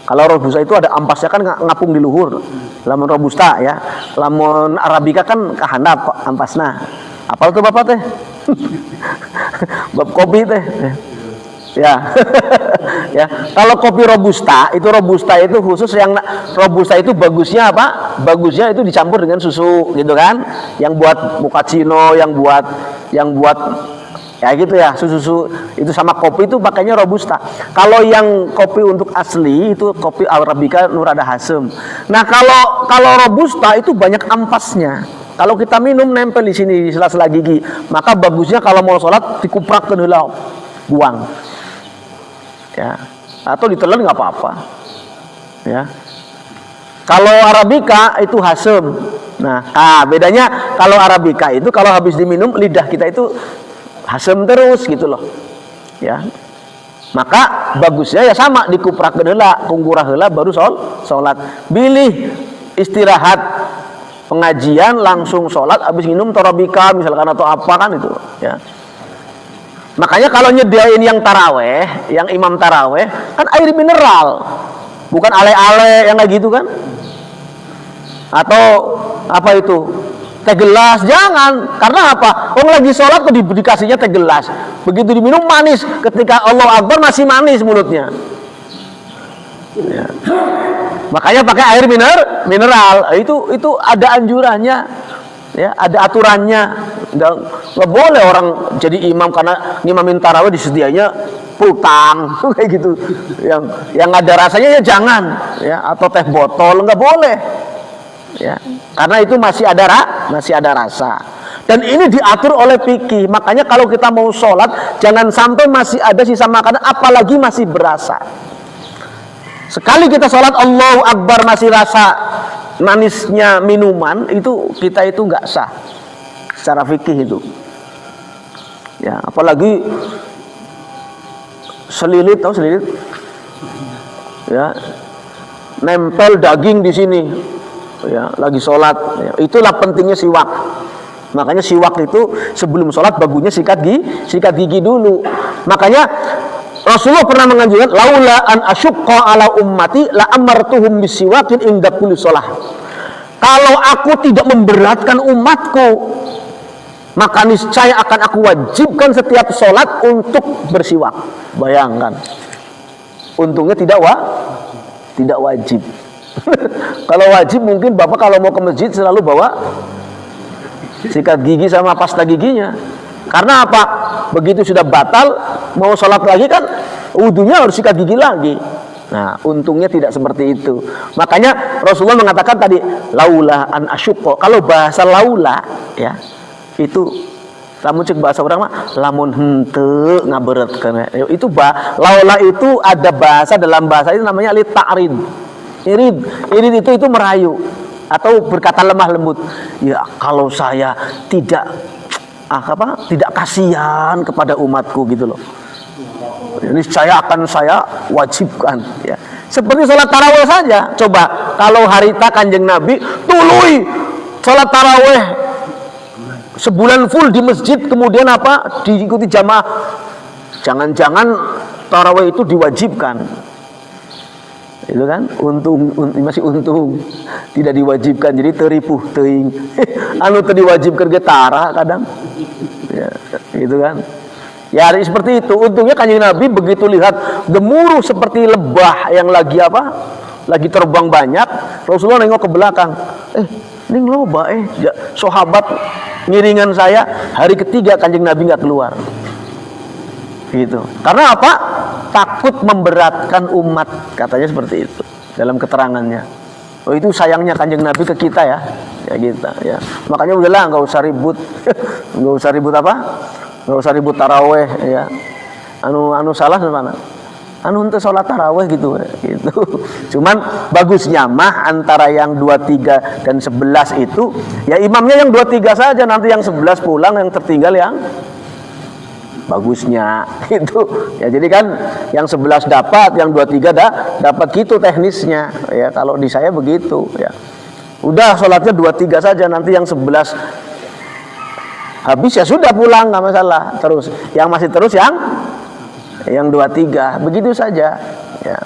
Kalau robusta itu ada ampasnya kan ngapung di luhur. Lamun robusta, ya. Lamun arabica kan kahandap ampasna. Apal tuh Bapak teh? Bab kopi teh. Ya. Ya. Kalau kopi robusta itu khusus yang robusta itu bagusnya apa? Bagusnya itu dicampur dengan susu gitu kan. Yang buat mochaccino, yang buat ya gitu ya, susu itu sama kopi itu pakainya robusta. Kalau yang kopi untuk asli itu kopi arabica nurada hasem. Nah, kalau robusta itu banyak ampasnya. Kalau kita minum nempel di sini di sela-sela gigi, maka bagusnya kalau mau sholat dikuprakkeun heula, buang. Ya, atau ditelan nggak apa-apa. Ya. Kalau arabica itu hasem. Nah, bedanya kalau arabica itu kalau habis diminum lidah kita itu hasem terus gitu loh, ya. Maka bagusnya ya sama dikuprakeun heula, kunggurah heula baru sholat. Bilih istirahat pengajian langsung sholat habis minum torabika misalkan atau apa kan itu, ya. Makanya kalau nyediain yang taraweh, yang imam taraweh kan air mineral, bukan ale-ale yang kayak gitu kan, atau apa itu teh gelas, jangan. Karena apa? Orang lagi sholat kok dikasihnya teh gelas, begitu diminum manis, ketika Allah Akbar masih manis mulutnya, ya. Makanya pakai air mineral. Itu ada anjurannya, ya, ada aturannya. Nggak boleh orang jadi imam karena ngimamin tarawih disedianya pultang kayak gitu, yang ada rasanya ya jangan, ya, atau teh botol nggak boleh, ya, karena itu masih ada rasa. Dan ini diatur oleh fikih. Makanya kalau kita mau sholat jangan sampai masih ada sisa makanan, apalagi masih berasa. Sekali kita sholat Allahu Akbar masih rasa manisnya minuman, itu kita itu nggak sah secara fikih itu, ya. Apalagi selilit, tahu selilit, ya, nempel daging di sini, ya, lagi sholat, ya. Itulah pentingnya siwak. Makanya siwak itu sebelum sholat bagusnya sikat gigi dulu. Makanya Rasulullah pernah menganjurkan, laula an asyqa ala ummati la amartuhum bisiwakin inda kulli shalah. Kalau aku tidak memberatkan umatku, maka niscaya akan aku wajibkan setiap sholat untuk bersiwak. Bayangkan, untungnya tidak wajib. Kalau wajib mungkin Bapak kalau mau ke masjid selalu bawa sikat gigi sama pasta giginya. Karena apa? Begitu sudah batal mau sholat lagi kan wudunya harus sikat gigi lagi. Nah, untungnya tidak seperti itu. Makanya Rasulullah mengatakan tadi laula an asyqa. Kalau bahasa laula, ya, itu lamun cek bahasa orang mah lamun henteu ngabeureukeun. Itu laula itu ada bahasa dalam bahasa itu namanya li ta'rid. Irid itu merayu atau berkata lemah lembut. Ya, kalau saya tidak kasihan kepada umatku gitu loh, ini saya wajibkan, ya. Seperti sholat tarawih saja. Coba kalau harita Kanjeng Nabi tuluy sholat tarawih sebulan full di masjid, kemudian apa diikuti jamaah, jangan-jangan tarawih itu diwajibkan, itu kan masih untung tidak diwajibkan, jadi teripuh teuing anu teu diwajibkeun ge tara kadang, ya, gitu kan. Ya seperti itu. Untungnya Kanjeng Nabi begitu lihat gemuruh seperti lebah yang lagi apa? Lagi terbang banyak, Rasulullah nengok ke belakang. Ini lebah sahabat ngiringan saya, hari ketiga Kanjeng Nabi nggak keluar. Gitu. Karena apa? Takut memberatkan umat, katanya seperti itu dalam keterangannya. Oh, itu sayangnya Kanjeng Nabi ke kita ya. Ya kita ya. Makanya udahlah nggak usah ribut. Nggak usah ribut apa? Nggak usah ribut taraweh ya. Anu salah mana? Untuk sholat taraweh gitu. Cuman bagusnya mah antara yang 23 dan 11 itu ya imamnya yang 23 saja, nanti yang 11 pulang, yang tertinggal yang bagusnya gitu. Ya jadi kan yang 11 dapat, yang 23 dapat gitu teknisnya. Ya kalau di saya begitu ya. Udah sholatnya 23 saja, nanti yang 11 habis ya sudah pulang, nggak masalah. Terus yang masih terus yang 23 begitu saja ya.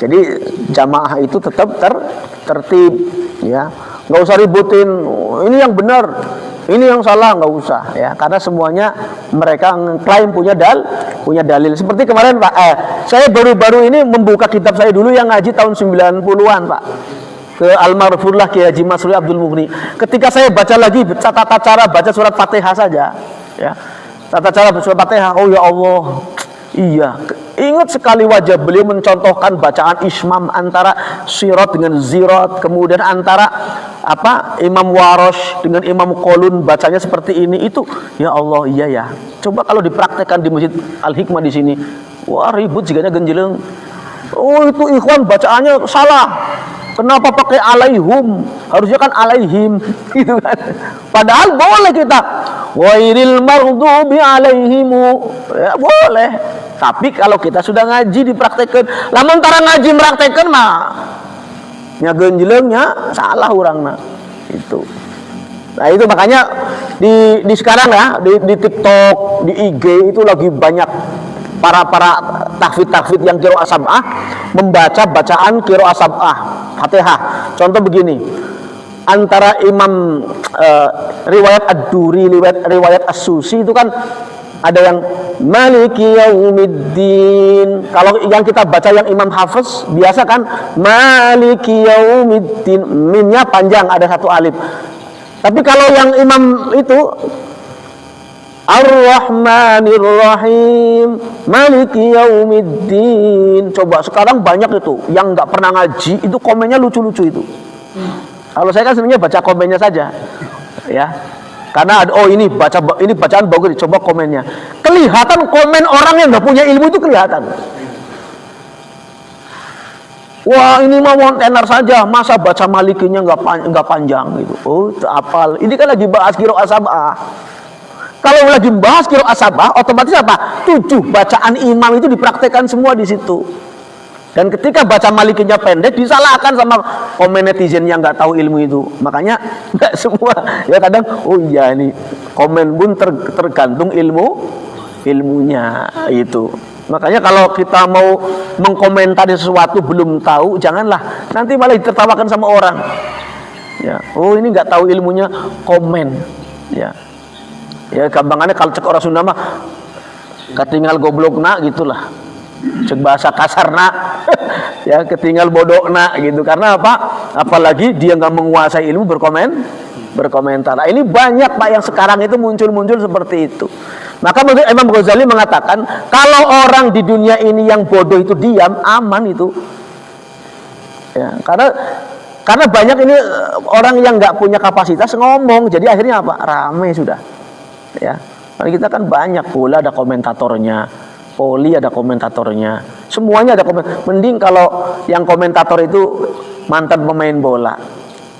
Jadi jamaah itu tetap tertib ya, nggak usah ributin ini yang benar ini yang salah, nggak usah ya, karena semuanya mereka klaim punya dalil. Seperti kemarin Pak, saya baru-baru ini membuka kitab saya dulu yang ngaji tahun 90-an Pak, ke almarhumlah Kiai Haji Masruri Abdul Mughni. Ketika saya baca lagi tata cara baca surat Fatihah saja ya, tata cara surat Fatihah, oh ya Allah, iya, ingat sekali wajah beliau mencontohkan bacaan ismam antara sirat dengan zirat, kemudian antara apa Imam Warosh dengan Imam Qolun bacanya seperti ini. Itu ya Allah, iya ya, coba kalau dipraktekkan di Masjid Al-Hikmah di sini, wah ribut jiganya genjeleng. Oh itu ikhwan bacaannya salah, kenapa pakai alaihum, harusnya kan alaihim gitu kan. Padahal boleh kita wairil maghdubi alaihimu ya, boleh. Tapi kalau kita sudah ngaji dipraktekkan, lamun tara ngaji meraktekkan mah nya genjelengnya salah urangna itu. Nah itu makanya di sekarang ya di TikTok, di IG itu lagi banyak para tahfidz yang qiraah sab'ah membaca bacaan qiraah sab'ah Fatihah. Contoh begini, antara Imam riwayat Ad-Duri, riwayat As-Susi itu kan ada yang Maliki Yaumiddin. Kalau yang kita baca yang Imam Hafiz biasa kan Maliki Yaumiddin, mimnya panjang ada satu alif. Tapi kalau yang Imam itu Ar-Rahmanir Rahim, Maliki Yaumiddin. Coba sekarang banyak itu yang nggak pernah ngaji itu komennya lucu-lucu itu. Kalau saya kan sebenarnya baca komennya saja, ya. Karena oh ini bacaan bagus, coba komennya. Kelihatan komen orang yang nggak punya ilmu itu kelihatan. Wah ini mah tenar saja, masa baca malikinya nggak panjang gitu. Oh apal. Ini kan lagi bahas qiraah sab'ah. Kalau lagi bahas qiraah sab'ah, otomatis apa? 7 bacaan imam itu dipraktekkan semua di situ. Dan ketika baca malikinya pendek, disalahkan sama komen netizen yang nggak tahu ilmu itu. Makanya nggak semua ya, kadang oh iya ini komen pun tergantung ilmunya itu. Makanya kalau kita mau mengkomentari sesuatu belum tahu, janganlah, nanti malah ditertawakan sama orang. Ya, oh ini nggak tahu ilmunya, komen. Ya, ya gampangannya kalau cek orang Sunda mah ketinggal goblok nak gitulah. Cek bahasa kasar nak ya, ketinggal bodoh nak gitu. Karena apa? Apalagi dia nggak menguasai ilmu berkomentar. Nah, ini banyak Pak yang sekarang itu muncul seperti itu. Maka Imam Ghazali mengatakan kalau orang di dunia ini yang bodoh itu diam, aman itu. Ya, karena banyak ini orang yang nggak punya kapasitas ngomong, jadi akhirnya apa? Rame sudah. Ya, karena kita kan banyak pula ada komentatornya. Poli ada komentatornya, semuanya ada mending kalau yang komentator itu mantan pemain bola,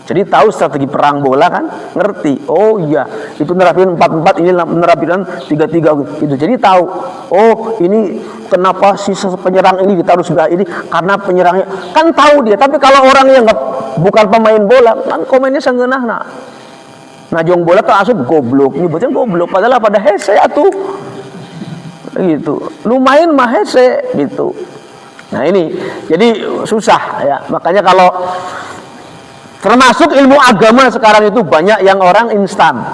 jadi tahu strategi perang bola kan, ngerti. Oh iya, itu nerapin 4-4, ini nerapin 3-3 gitu. Jadi tahu, oh ini kenapa si penyerang ini ditaruh sebelah ini, karena penyerangnya kan tahu dia. Tapi kalau orang yang bukan pemain bola kan komennya sengenah nak. Najong bola tak asup goblok, nyebutnya goblok padahal pada hese atuh. Gitu, lumayan mahese gitu. Nah ini jadi susah ya. Makanya kalau termasuk ilmu agama sekarang itu banyak yang orang instan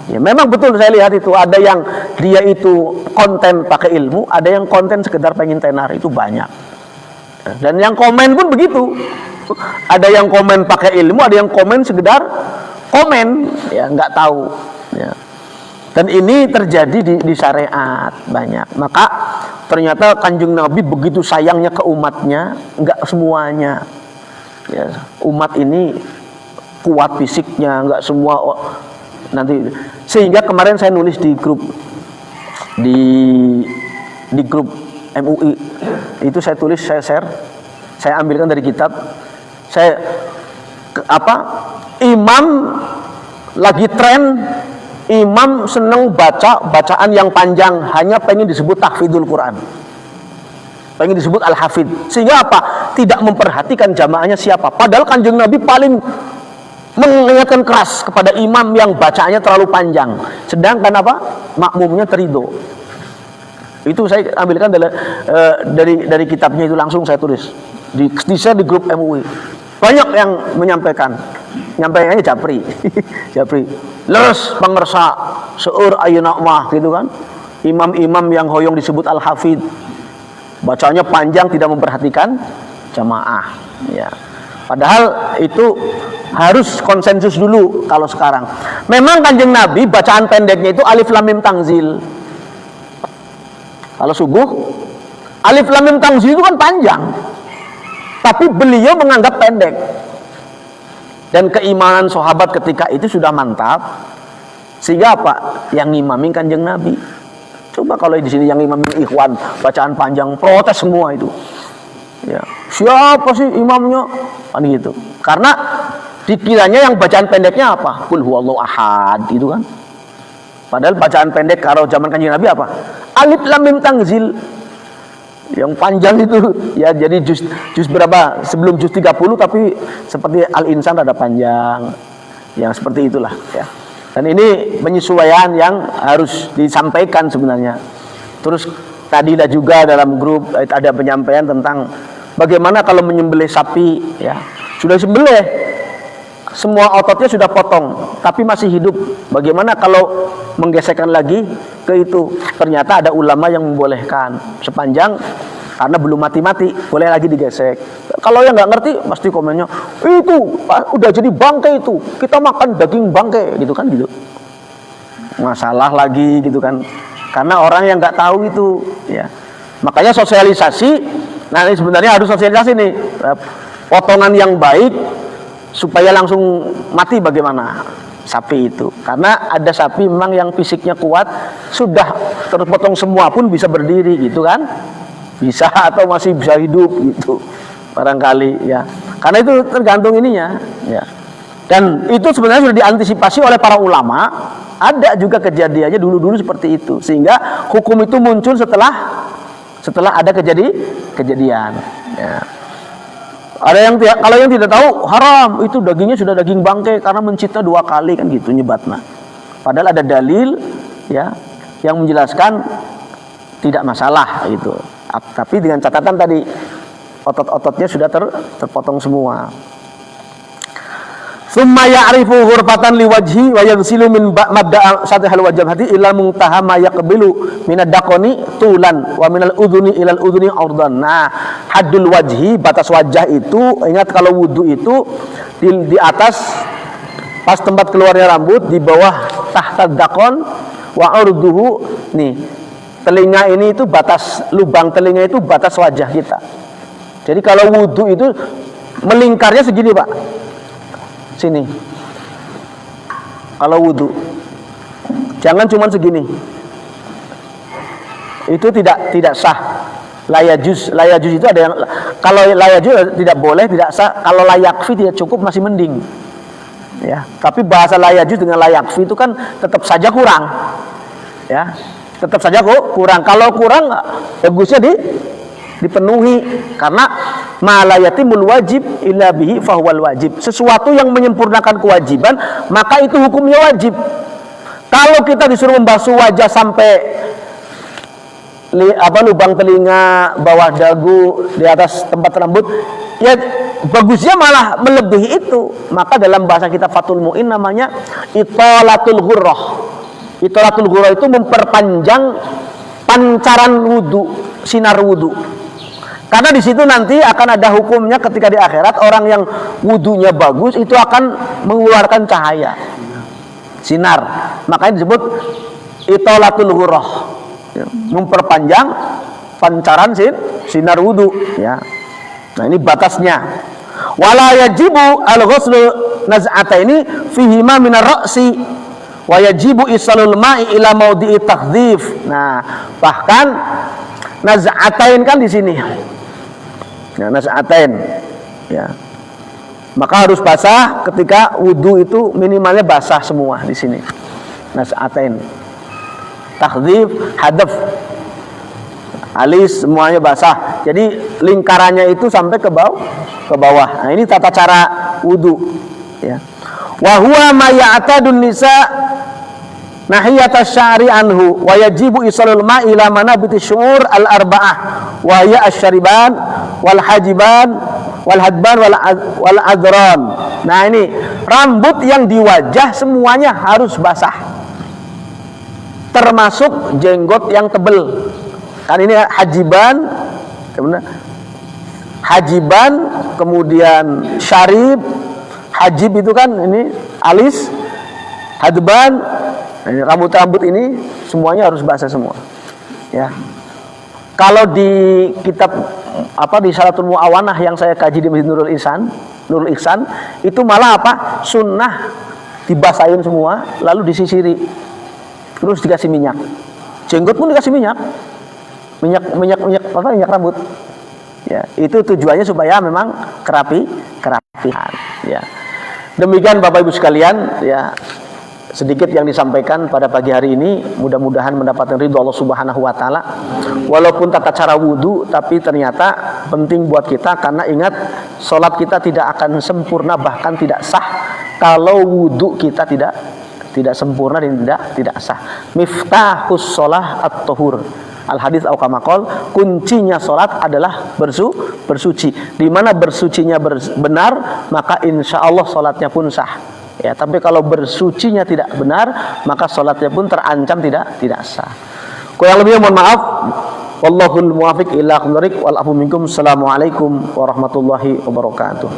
Ya memang betul saya lihat itu ada yang dia itu konten pakai ilmu, ada yang konten sekedar pengen tenar, itu banyak. Dan yang komen pun begitu. Ada yang komen pakai ilmu, ada yang komen sekedar komen, ya nggak tahu. Ya. Dan ini terjadi di syariat banyak. Maka ternyata Kanjeng Nabi begitu sayangnya ke umatnya, nggak semuanya. Ya, umat ini kuat fisiknya, nggak semua nanti. Sehingga kemarin saya nulis di grup di grup MUI itu saya tulis, saya share, saya ambilkan dari kitab. Saya imam lagi tren, imam seneng bacaan yang panjang, hanya pengen disebut tahfidzul Quran, pengen disebut al-hafidh, sehingga tidak memperhatikan jamaahnya siapa. Padahal Kanjeng Nabi paling mengingatkan keras kepada imam yang bacaannya terlalu panjang, sedangkan makmumnya teridho. Itu saya ambilkan dari kitabnya, itu langsung saya tulis di share di grup MUI. Banyak yang menyampaikannya japri japri leres pangersa seur ayeuna mah gitu kan, imam-imam yang hoyong disebut al-hafidh, bacanya panjang, tidak memperhatikan jamaah, ya. Padahal itu harus konsensus dulu. Kalau sekarang memang Kanjeng Nabi bacaan pendeknya itu alif lam mim tanzil. Kalau subuh alif lam mim tanzil itu kan panjang, tapi beliau menganggap pendek. Dan keimanan sahabat ketika itu sudah mantap, sehingga yang ngimamin Kanjeng Nabi. Coba kalau di sini yang ngimamin ikhwan bacaan panjang, protes semua itu. Ya, siapa sih imamnya? Kan gitu. Karena dikiranya yang bacaan pendeknya Qul huwallahu ahad itu kan. Padahal bacaan pendek kalau zaman Kanjeng Nabi alif lam mim tanzil. Yang panjang itu ya, jadi juz berapa? Sebelum juz 30, tapi seperti Al-Insan ada panjang. Yang seperti itulah ya. Dan ini penyesuaian yang harus disampaikan sebenarnya. Terus tadilah juga dalam grup ada penyampaian tentang bagaimana kalau menyembelih sapi, ya. Sudah sembelih, semua ototnya sudah potong, tapi masih hidup. Bagaimana kalau menggesekkan lagi ke itu? Ternyata ada ulama yang membolehkan sepanjang karena belum mati-mati, boleh lagi digesek. Kalau yang nggak ngerti pasti komennya, itu udah jadi bangkai, itu kita makan daging bangkai gitu kan, gitu. Masalah lagi gitu kan, karena orang yang nggak tahu itu, ya. Makanya sosialisasi. Nah ini sebenarnya harus sosialisasi nih, potongan yang baik supaya langsung mati bagaimana sapi itu. Karena ada sapi memang yang fisiknya kuat, sudah terpotong semua pun bisa berdiri gitu kan, bisa, atau masih bisa hidup gitu barangkali, ya. Karena itu tergantung ininya, ya. Dan itu sebenarnya sudah diantisipasi oleh para ulama. Ada juga kejadiannya dulu-dulu seperti itu, sehingga hukum itu muncul setelah ada kejadian, ya. Ada yang kalau yang tidak tahu haram, itu dagingnya sudah daging bangkai karena mencitnya 2 kali kan gitu nyebatna. Padahal ada dalil, ya, yang menjelaskan tidak masalah itu. Tapi dengan catatan tadi otot-ototnya sudah terpotong semua. Summa ya'rifu ghurfatan liwajhi wa yaghsilu min mabda'a satihal wajhati ila muntaha ma yaqbilu minad daqani tulan wa minal udhuni ilal udhuni urdan. Nah, haddul wajhi, batas wajah itu, ingat kalau wudu itu di atas pas tempat keluarnya rambut, di bawah tahtad daqon wa urduhu. Nih, telinga ini itu batas, lubang telinga itu batas wajah kita. Jadi kalau wudu itu melingkarnya segini, Pak. Sini. Kalau wudu jangan cuma segini. Itu tidak sah. Layajuz itu ada yang, kalau layajuz tidak boleh, tidak sah. Kalau layakfi tidak cukup, masih mending. Ya, tapi bahasa layajuz dengan layakfi itu kan tetap saja kurang. Ya, tetap saja kurang. Kalau kurang, bagusnya dipenuhi, karena malayatimul wajib illa bihi fahuwal wajib. Sesuatu yang menyempurnakan kewajiban, maka itu hukumnya wajib. Kalau kita disuruh membasuh wajah sampai lubang telinga, bawah dagu, di atas tempat rambut, ya bagusnya malah melebihi itu. Maka dalam bahasa kita Fathul Mu'in namanya italatul ghurrah, Itolatul ghurah itu memperpanjang pancaran wudu, sinar wudu. Karena di situ nanti akan ada hukumnya ketika di akhirat orang yang wudunya bagus itu akan mengeluarkan cahaya, sinar. Makanya disebut itolatul ghurah, ya, memperpanjang pancaran sinar wudu, ya. Nah, ini batasnya. Wala yajibu al-ghuslu naz'ataini fihima min ar-ra'si wa yajibu isalul ma'i ila maudi'i takhdhif. Nah, bahkan naz'atain kan di sini. Ya, naz'atain. Ya. Maka harus basah ketika wudu itu minimalnya basah semua di sini. Naz'atain. Takhdhif, hadaf. Alis semuanya basah. Jadi lingkarannya itu sampai ke bawah. Nah, ini tata cara wudu, ya. Wa huwa ma ya'tadun nisa nahiyata sya'ri anhu wa yajibu isalul ma'i ila manabiti syu'ur al-arba'ah wa hiya asy-syariban wal hajiban wal hadban wal adran. Nah, ini rambut yang di wajah semuanya harus basah. Termasuk jenggot yang tebal. Kan ini hajiban, kemudian syarib, hajib itu kan ini alis, hadban, ini rambut-rambut ini semuanya harus basah semua. Ya. Kalau di kitab di Syaratul Mu'awanah yang saya kaji di Masjid Nurul Ihsan, itu malah sunnah dibasahin semua, lalu disisiri, terus dikasih minyak. Jenggot pun dikasih minyak rambut. Ya, itu tujuannya supaya memang kerapihan. Ya. Demikian Bapak Ibu sekalian, ya, sedikit yang disampaikan pada pagi hari ini. Mudah-mudahan mendapatkan ridho Allah Subhanahu wa taala. Walaupun tata cara wudu, tapi ternyata penting buat kita, karena ingat, sholat kita tidak akan sempurna, bahkan tidak sah kalau wudu kita tidak sempurna dan tidak sah. Miftahus sholah at-tuhur. Al-hadits au kama qol, kuncinya salat adalah bersuci. Di mana bersucinya benar, maka insya Allah salatnya pun sah. Ya, tapi kalau bersucinya tidak benar, maka salatnya pun terancam tidak sah. Kurang lebihnya mohon maaf. Wallahul muwaffiq ila aqwamit thoriq wal afu minkum. Assalamualaikum warahmatullahi wabarakatuh.